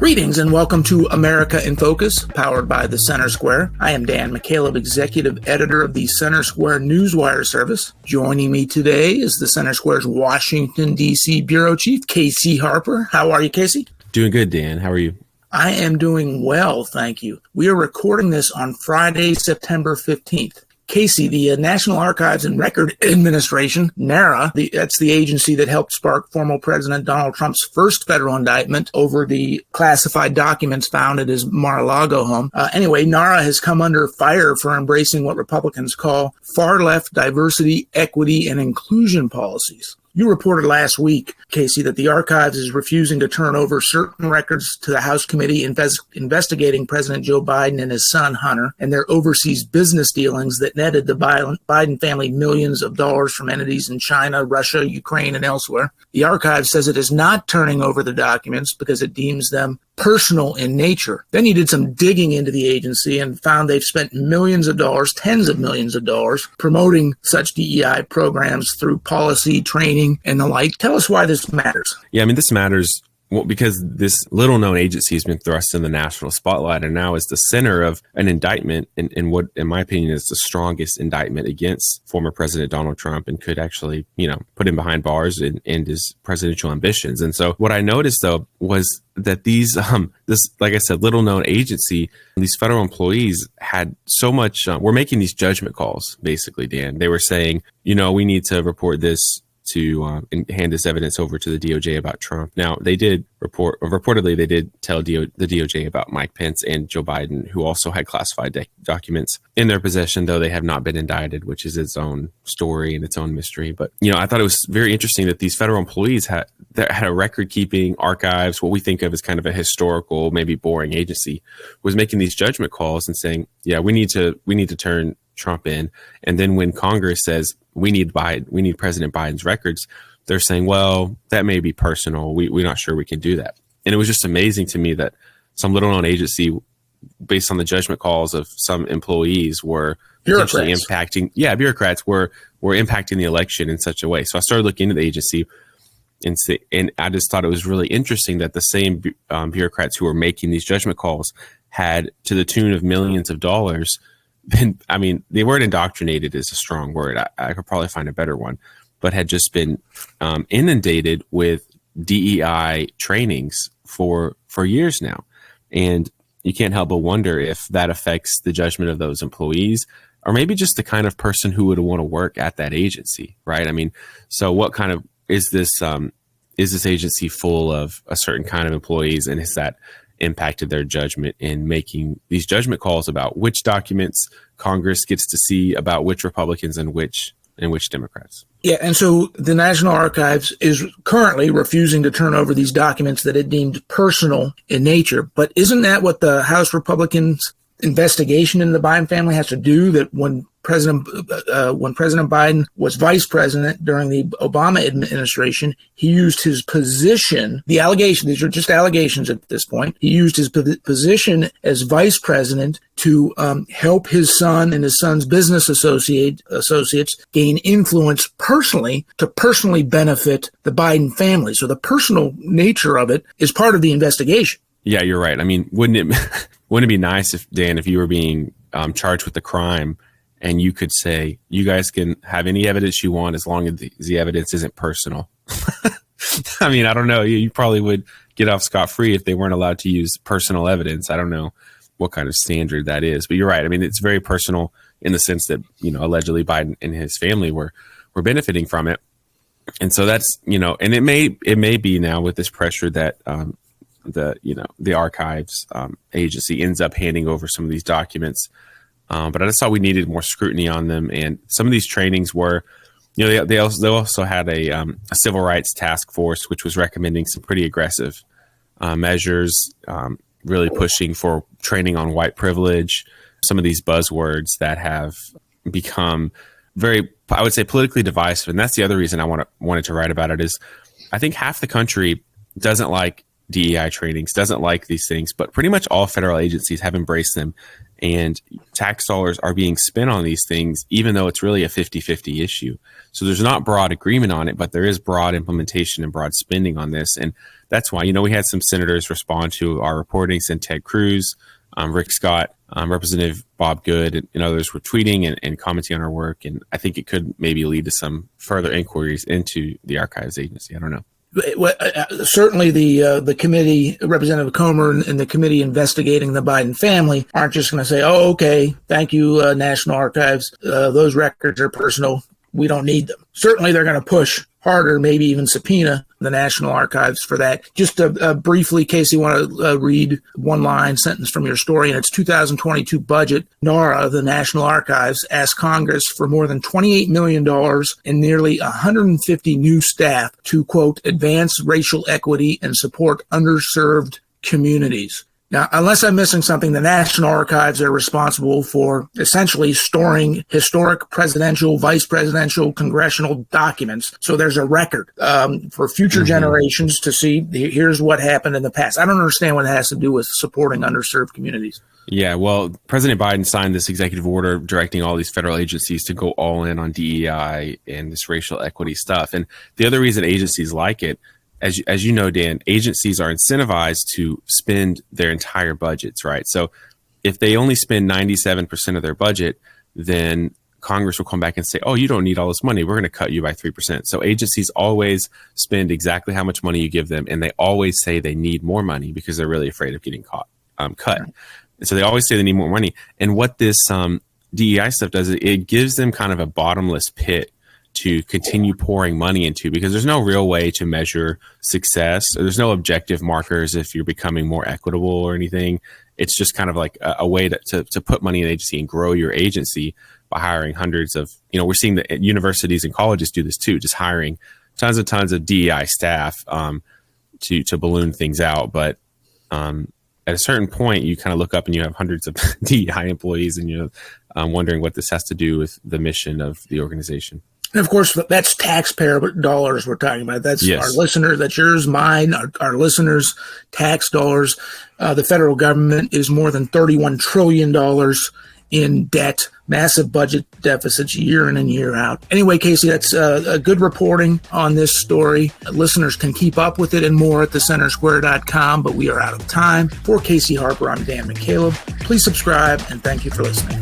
Greetings and welcome to America in Focus, powered by the Center Square. I am Dan McCaleb, Executive Editor of the Center Square Newswire service. Joining me today is the Center Square's Washington, D.C. Bureau Chief, Casey Harper. How are you, Casey? Doing good, Dan. How are you? I am doing well, thank you. We are recording this on Friday, September 15th. Casey, the National Archives and Record Administration, NARA, that's the agency that helped spark former President Donald Trump's first federal indictment over the classified documents found at his Mar-a-Lago home. Anyway, NARA has come under fire for embracing what Republicans call far-left diversity, equity, and inclusion policies. You reported last week, Casey, that the Archives is refusing to turn over certain records to the House committee investigating President Joe Biden and his son, Hunter, and their overseas business dealings that netted the Biden family millions of dollars from entities in China, Russia, Ukraine, and elsewhere. The Archives says it is not turning over the documents because it deems them personal in nature. Then you did some digging into the agency and found they've spent millions of dollars, tens of millions of dollars, promoting such DEI programs through policy, training, and the like. Tell us why this matters. Yeah, I mean, this matters because this little-known agency has been thrust in the national spotlight and now is the center of an indictment in what, in my opinion, is the strongest indictment against former President Donald Trump and could actually, put him behind bars and end his presidential ambitions. And so what I noticed, though, was that these, like I said, little-known agency, these federal employees had so much, we're making these judgment calls, basically, Dan. They were saying, we need to report this to hand this evidence over to the DOJ about Trump. Now, they did reportedly, they did tell the DOJ about Mike Pence and Joe Biden, who also had classified documents in their possession, though they have not been indicted, which is its own story and its own mystery. But, I thought it was very interesting that these federal employees had a record-keeping archives, what we think of as kind of a historical, maybe boring agency, was making these judgment calls and saying, yeah, we need to turn Trump in. And then when Congress says we need President Biden's records, they're saying, well, that may be personal. We're not sure we can do that. And it was just amazing to me that some little known agency, based on the judgment calls of some employees, were potentially impacting. Yeah, bureaucrats were impacting the election in such a way. So I started looking into the agency, and I just thought it was really interesting that the same bureaucrats who were making these judgment calls had, to the tune of millions of dollars, the word indoctrinated is a strong word. I could probably find a better one, but had just been inundated with DEI trainings for years now. And you can't help but wonder if that affects the judgment of those employees, or maybe just the kind of person who would want to work at that agency, right? So what kind of is this agency full of a certain kind of employees, and is that impacted their judgment in making these judgment calls about which documents Congress gets to see, about which Republicans and which Democrats? Yeah, and so the National Archives is currently refusing to turn over these documents that it deemed personal in nature. But isn't that what the House Republicans' investigation into the Biden family has to do? That when President Biden was vice president during the Obama administration, he used his position, these are just allegations at this point, he used his position as vice president to help his son and his son's business associates gain influence personally to personally benefit the Biden family. So the personal nature of it is part of the investigation. Yeah, you're right. Wouldn't it be nice if you were being charged with the crime, and you could say, you guys can have any evidence you want as long as the evidence isn't personal? I don't know. You probably would get off scot-free if they weren't allowed to use personal evidence. I don't know what kind of standard that is. But you're right. It's very personal in the sense that, allegedly Biden and his family were benefiting from it. And so that's, and it may be now with this pressure that the Archives agency ends up handing over some of these documents. But I just thought we needed more scrutiny on them. And some of these trainings were, they also had a civil rights task force, which was recommending some pretty aggressive measures, really pushing for training on white privilege, some of these buzzwords that have become very, I would say, politically divisive. And that's the other reason I wanted to write about it is I think half the country doesn't like DEI trainings, doesn't like these things, but pretty much all federal agencies have embraced them And tax dollars are being spent on these things, even though it's really a 50-50 issue. So there's not broad agreement on it, but there is broad implementation and broad spending on this. And that's why, we had some senators respond to our reporting, and Ted Cruz, Rick Scott, Representative Bob Good, and others were tweeting and commenting on our work. And I think it could maybe lead to some further inquiries into the Archives Agency. I don't know. Certainly the committee, Representative Comer and the committee investigating the Biden family aren't just going to say, oh, okay, thank you, National Archives. Those records are personal. We don't need them. Certainly they're going to push harder, maybe even subpoena the National Archives for that. Just briefly, Casey, want to read one line sentence from your story. In its 2022 budget, NARA, the National Archives, asked Congress for more than $28 million and nearly 150 new staff to, quote, advance racial equity and support underserved communities. Now, unless I'm missing something, the National Archives are responsible for essentially storing historic presidential, vice presidential, congressional documents. So there's a record for future generations to see, here's what happened in the past. I don't understand what it has to do with supporting underserved communities. Yeah, well, President Biden signed this executive order directing all these federal agencies to go all in on DEI and this racial equity stuff. And the other reason agencies like it, as you know, Dan, agencies are incentivized to spend their entire budgets, right? So if they only spend 97% of their budget, then Congress will come back and say, oh, you don't need all this money. We're going to cut you by 3%. So agencies always spend exactly how much money you give them. And they always say they need more money because they're really afraid of getting cut. And so they always say they need more money. And what this DEI stuff does, it gives them kind of a bottomless pit to continue pouring money into, because there's no real way to measure success. There's no objective markers if you're becoming more equitable or anything. It's just kind of like a way to put money in an agency and grow your agency by hiring hundreds of, we're seeing that universities and colleges do this too, just hiring tons of DEI staff to balloon things out. But at a certain point, you kind of look up and you have hundreds of DEI employees, and you're wondering what this has to do with the mission of the organization. And of course, that's taxpayer dollars we're talking about. That's yes. Our listeners, that's yours, mine, our listeners' tax dollars. The federal government is more than $31 trillion in debt, massive budget deficits year in and year out. Anyway, Casey, that's a good reporting on this story. Listeners can keep up with it and more at thecentersquare.com, but we are out of time. For Casey Harper, I'm Dan McCaleb. Please subscribe, and thank you for listening.